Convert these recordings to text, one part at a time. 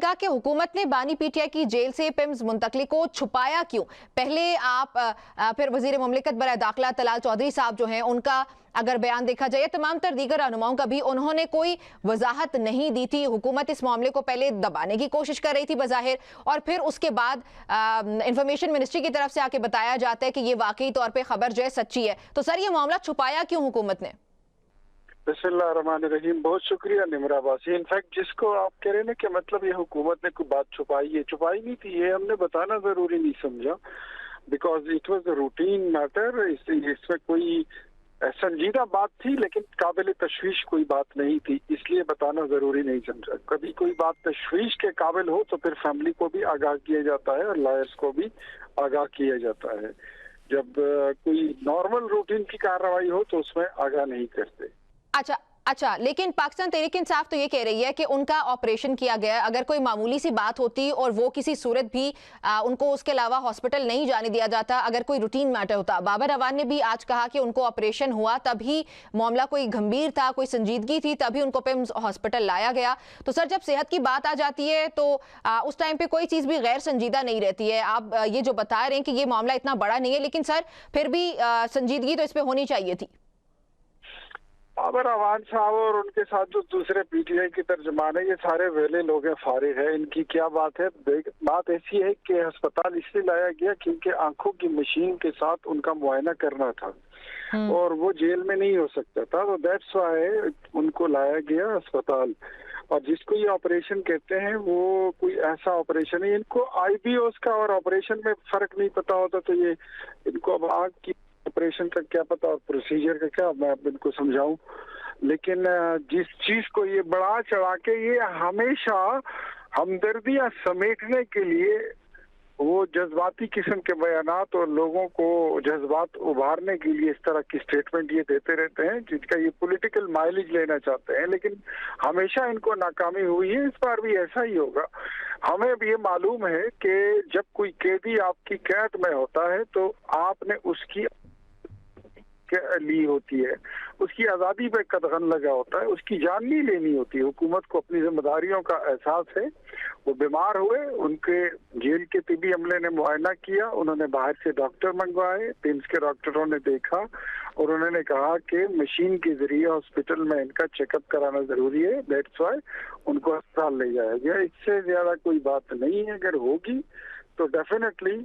कहा कि हुकूमत ने बानी पीटीआई की जेल से पिम्स मुंतकली को छुपाया क्यों? पहले आप फिर वजीर मुमलिकत बराए दाखिला तलाल चौधरी साहब जो हैं उनका अगर बयान देखा जाए, तमाम तर दीगर रहनुमाओं का भी, उन्होंने कोई वजाहत नहीं दी थी। हुकूमत इस मामले को पहले दबाने की कोशिश कर रही थी बज़ाहिर, और फिर उसके बाद इंफॉर्मेशन मिनिस्ट्री की तरफ से आके बताया जाता है कि ये वाकई तौर पे खबर जो है सच्ची है। तो सर, ये मामला छुपाया क्यों हुकूमत ने? बिस्मिल्लाहिर्रहमानिर्रहीम। बहुत शुक्रिया निमरा बासी। इनफैक्ट जिसको आप कह रहे हैं ना कि मतलब ये हुकूमत ने कोई बात छुपाई है, छुपाई नहीं थी, ये हमने बताना जरूरी नहीं समझा, because it was a routine matter. इसमें कोई संजीदा बात थी लेकिन काबिल तशवीश कोई बात नहीं थी, इसलिए बताना जरूरी नहीं समझा। कभी कोई बात तशवीश के काबिल हो तो फिर फैमिली को भी आगाह किया जाता है और लॉयर्स को भी आगाह किया जाता है। जब कोई नॉर्मल रूटीन की कार्रवाई हो तो उसमें आगाह नहीं करते। अच्छा, लेकिन पाकिस्तान तहरीक इंसाफ तो ये कह रही है कि उनका ऑपरेशन किया गया। अगर कोई मामूली सी बात होती और वो किसी सूरत भी उनको उसके अलावा हॉस्पिटल नहीं जाने दिया जाता, अगर कोई रूटीन मैटर होता। बाबर अवान ने भी आज कहा कि उनको ऑपरेशन हुआ तभी मामला कोई गंभीर था, कोई संजीदगी थी, तभी उनको पिम्स हॉस्पिटल लाया गया। तो सर, जब सेहत की बात आ जाती है तो उस टाइम पे कोई चीज़ भी गैर संजीदा नहीं रहती है। आप ये जो बता रहे हैं कि ये मामला इतना बड़ा नहीं है, लेकिन सर फिर भी संजीदगी तो इस पर होनी चाहिए थी। बाबर अवान साहब और उनके साथ जो दूसरे पीटीआई की तर्जमान है, ये सारे वेले लोग हैं, फारिग है। इनकी क्या बात है? बात ऐसी है कि अस्पताल इसलिए लाया गया क्योंकि आंखों की मशीन के साथ उनका मुआयना करना था और वो जेल में नहीं हो सकता था, तो दैट्स व्हाई उनको लाया गया अस्पताल। और जिसको ये ऑपरेशन कहते हैं वो कोई ऐसा ऑपरेशन है, इनको आईबीओस का और ऑपरेशन में फर्क नहीं पता होता, तो ये इनको अब आंख की ऑपरेशन का क्या पता और प्रोसीजर का क्या, मैं इनको समझाऊं। लेकिन जिस चीज को ये बढ़ा चढ़ा के, ये हमेशा हमदर्दियां समेटने के लिए वो जज्बाती किस्म के बयानात और लोगों को जज्बात उभारने के लिए इस तरह की स्टेटमेंट ये देते रहते हैं जिसका ये पॉलिटिकल माइलेज लेना चाहते हैं। लेकिन हमेशा इनको नाकामी हुई है, इस बार भी ऐसा ही होगा। हमें भी ये मालूम है कि जब कोई कैदी आपकी कैद में होता है तो आपने उसकी ली होती है, उसकी आज़ादी पे कदगन लगा होता है, उसकी जान नहीं लेनी होती। हुकूमत को अपनी जिम्मेदारियों का एहसास है। वो बीमार हुए, उनके जेल के तिबी अमले ने मुआयना किया, उन्होंने बाहर से डॉक्टर मंगवाए, पिम्स के डॉक्टरों ने देखा और उन्होंने कहा कि मशीन के जरिए हॉस्पिटल में इनका चेकअप कराना जरूरी है, दैट्स व्हाई उनको अस्पताल ले जाया गया। इससे ज्यादा कोई बात नहीं है। अगर होगी तो डेफिनेटली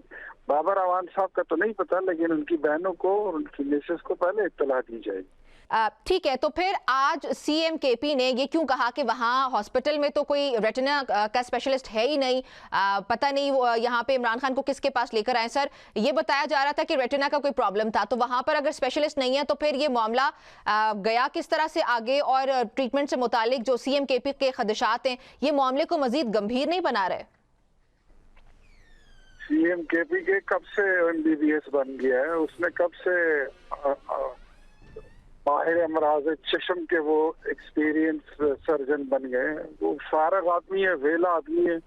बाबर अवान साहब का तो नहीं पता, लेकिन उनकी बहनों को और उनकी मिसेस को पहले इत्तला दी जाएगी। ठीक है, तो फिर आज सीएम केपी ने ये क्यों कहा कि वहाँ हॉस्पिटल में तो कोई रेटिना का स्पेशलिस्ट है ही नहीं, पता नहीं यहाँ पे इमरान खान को किसके पास लेकर आए? सर, ये बताया जा रहा था कि रेटिना का कोई प्रॉब्लम था, तो वहाँ पर अगर स्पेशलिस्ट नहीं है तो फिर ये मामला गया किस तरह से आगे? और ट्रीटमेंट से मुतालिक जो सीएम केपी के खदशात हैं, ये मामले को मजीद गंभीर नहीं बना रहे? सीएम केपी के कब से एमबीबीएस बन गया है, उसने कब से माहिर अमराज चश्म के वो एक्सपीरियंस सर्जन बन गए। वो फारग आदमी है, वेला आदमी है।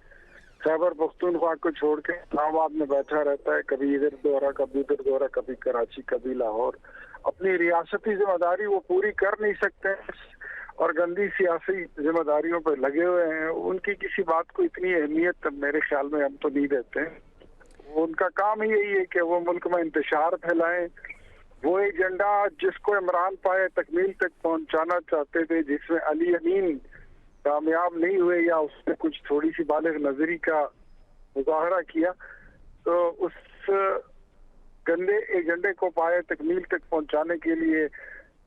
खैबर पख्तूनख्वा को छोड़ के इस्लामाबाद में बैठा रहता है, कभी इधर दौरा, कभी उधर दौरा, कभी कराची, कभी लाहौर। अपनी रियासती जिम्मेदारी वो पूरी कर नहीं सकते और गंदी सियासी जिम्मेदारियों पर लगे हुए हैं। उनकी किसी बात को इतनी अहमियत मेरे ख्याल में हम तो नहीं देते हैं। उनका काम ही यही है कि वो मुल्क में इंतशार फैलाएं। वो एजेंडा जिसको इमरान पाए तकमील तक पहुंचाना चाहते थे, जिसमें अली अमीन कामयाब नहीं हुए या उसने कुछ थोड़ी सी बालिग नजरी का मुजाहरा किया, तो उस गंदे एजेंडे को पाए तकमील तक पहुंचाने के लिए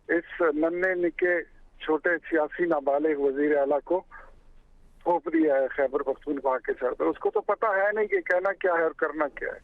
इस नन्हे निके छोटे सियासी नाबालिग वजीर आला को थोप दिया है खैबर पख्तूनख्वा के सर। तो उसको तो पता है नहीं कि कहना क्या है और करना क्या है।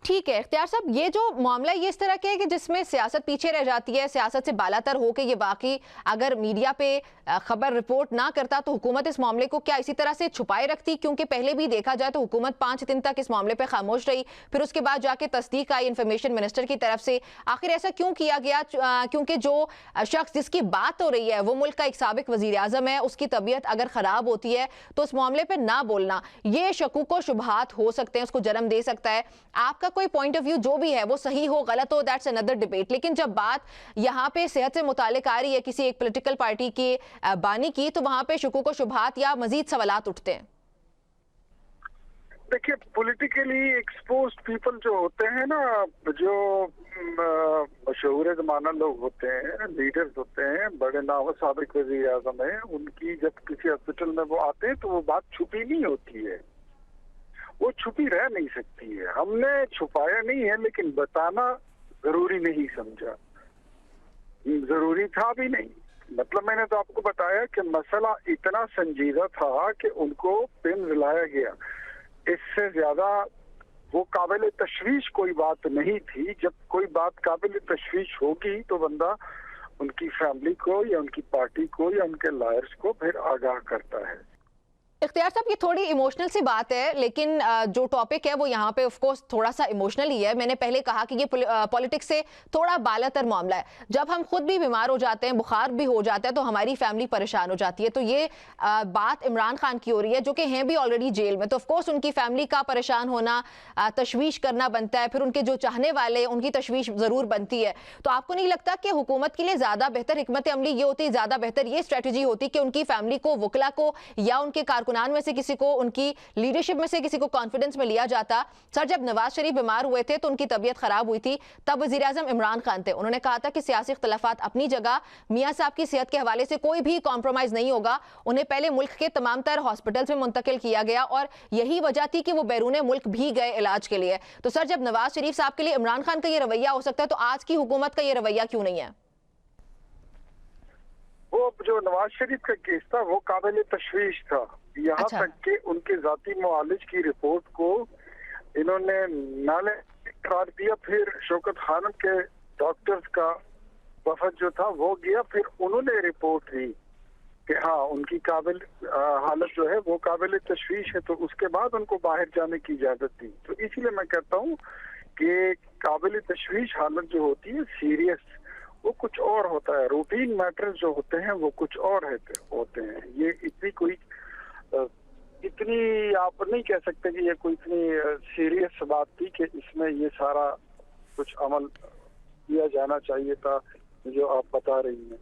ठीक है इख्तियार साहब, ये जो मामला ये इस तरह के है कि जिसमें सियासत पीछे रह जाती है, सियासत से बालातर हो के ये बाकी अगर मीडिया पे खबर रिपोर्ट ना करता तो हुकूमत इस मामले को क्या इसी तरह से छुपाए रखती? क्योंकि पहले भी देखा जाए तो हुकूमत 5 दिन तक इस मामले पे खामोश रही, फिर उसके बाद जाके तस्दीक आई इंफॉर्मेशन मिनिस्टर की तरफ से। आखिर ऐसा क्यों किया गया? क्योंकि जो शख्स जिसकी बात हो रही है वो मुल्क का एक साबिक वजीर आजम है, उसकी तबीयत अगर ख़राब होती है तो उस मामले पर ना बोलना ये शकूक व शुबहात हो सकते हैं, उसको जन्म दे सकता है। आपका कोई पॉइंट ऑफ व्यू जो भी है वो सही हो गलत हो, दैट्स अनदर डिबेट, लेकिन जब बात यहाँ पे सेहत से मुतालिक आ रही है किसी एक पॉलिटिकल पार्टी के बानी की, तो वहां पे शुकूक व शुबहात या मजीद सवालात उठते हैं। देखिए, पॉलिटिकली एक्सपोज्ड पीपल जो होते हैं ना, जो मशहूर ज़माना लोग होते हैं, लीडर्स होते हैं, बड़े नाम साबिक वज़ीर आज़म हैं, उनकी जब किसी हॉस्पिटल में वो आते हैं तो वो बात छुपी नहीं होती है, वो छुपी रह नहीं सकती है। हमने छुपाया नहीं है, लेकिन बताना जरूरी नहीं समझा, जरूरी था भी नहीं। मतलब मैंने तो आपको बताया कि मसला इतना संजीदा था कि उनको पिन लाया गया, इससे ज्यादा वो काबिल तशवीश कोई बात नहीं थी। जब कोई बात काबिल तशवीश होगी तो बंदा उनकी फैमिली को या उनकी पार्टी को या उनके लॉयर्स को फिर आगाह करता है। इख्तियार साहब, ये थोड़ी इमोशनल सी बात है, लेकिन जो टॉपिक है वो यहाँ पे ऑफ कोर्स थोड़ा सा इमोशनल ही है। मैंने पहले कहा कि ये पॉलिटिक्स से थोड़ा बालातर मामला है। जब हम खुद भी बीमार हो जाते हैं, बुखार भी हो जाता है, तो हमारी फैमिली परेशान हो जाती है। तो ये बात इमरान खान की हो रही है, जो कि हैं भी ऑलरेडी जेल में, तो ऑफ कोर्स उनकी फैमिली का परेशान होना, तशवीश करना बनता है। फिर उनके जो चाहने वाले, उनकी तशवीश ज़रूर बनती है। तो आपको नहीं लगता कि हुकूमत के लिए ज़्यादा बेहतर हिकमत अमली ये होती, ज़्यादा बेहतर ये स्ट्रेटजी होती कि उनकी फैमिली को, वकला को या उनके कारकुनान में से किसी को, उनकी लीडरशिप में से किसी को कॉन्फिडेंस में लिया जाता? सर, जब नवाज शरीफ बीमार हुए थे तो उनकी तबीयत खराब हुई थी, तब वज़ीर आज़म इमरान खान थे। उन्होंने कहा था कि सियासी इख्तिलाफात अपनी जगह, मियां साहब की सेहत के हवाले से कोई भी कॉम्प्रोमाइज नहीं होगा। उन्हें पहले मुल्क के तमाम तर हॉस्पिटल्स में मुंतकिल किया गया और यही वजह थी कि वो बैरून मुल्क भी गए इलाज के लिए। तो सर, जब नवाज शरीफ साहब के लिए इमरान खान का ये रवैया हो सकता है, तो आज की हुकूमत का ये रवैया क्यों नहीं है? वो जो नवाज शरीफ का केस था वो काबिल तशवीश था, यहाँ तक कि उनके जाती मुआलिज की रिपोर्ट को इन्होंने नाले करार दिया। फिर शौकत खानम के डॉक्टर्स का वफद जो था वो गया, फिर उन्होंने रिपोर्ट दी कि हाँ उनकी काबिल हालत जो है वो काबिल तशवीश है, तो उसके बाद उनको बाहर जाने की इजाजत दी। तो इसीलिए मैं कहता हूँ कि काबिल तशवीश हालत जो होती है सीरियस, वो कुछ और होता है। रूटीन मैटर्स जो होते हैं वो कुछ और होते हैं। ये इतनी आप नहीं कह सकते कि ये कोई इतनी सीरियस बात थी कि इसमें ये सारा कुछ अमल किया जाना चाहिए था जो आप बता रही हैं।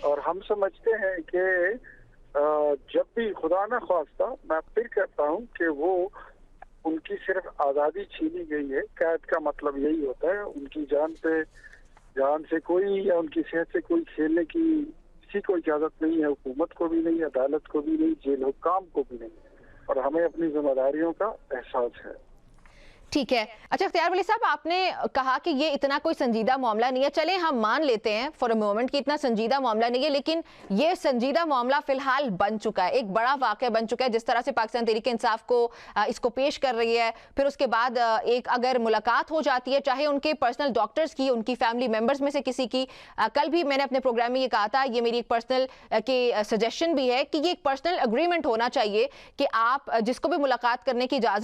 और हम समझते हैं कि जब भी खुदा न ख्वास्ता, मैं फिर कहता हूँ कि वो उनकी सिर्फ आज़ादी छीनी गई है। कैद का मतलब यही होता है, उनकी जान से कोई या उनकी सेहत से कोई खेलने की किसी को इजाजत नहीं है, हुकूमत को भी नहीं, अदालत को भी नहीं, जेल हुक्काम को भी नहीं, और हमें अपनी जिम्मेदारियों का एहसास है। ठीक है। अच्छा इख्तियार वली साहब, आपने कहा कि ये इतना कोई संजीदा मामला नहीं है। चलें हम मान लेते हैं फॉर अ मोमेंट कि इतना संजीदा मामला नहीं है, लेकिन ये संजीदा मामला फिलहाल बन चुका है, एक बड़ा वाक़या बन चुका है। जिस तरह से पाकिस्तान तहरीक इंसाफ को इसको पेश कर रही है, फिर उसके बाद एक अगर मुलाकात हो जाती है, चाहे उनके पर्सनल डॉक्टर्स की, उनकी फैमिली मेम्बर्स में से किसी की, कल भी मैंने अपने प्रोग्राम में ये कहा था, ये मेरी एक पर्सनल के सजेशन भी है कि ये एक पर्सनल एग्रीमेंट होना चाहिए कि आप जिसको भी मुलाकात करने की इजाज़त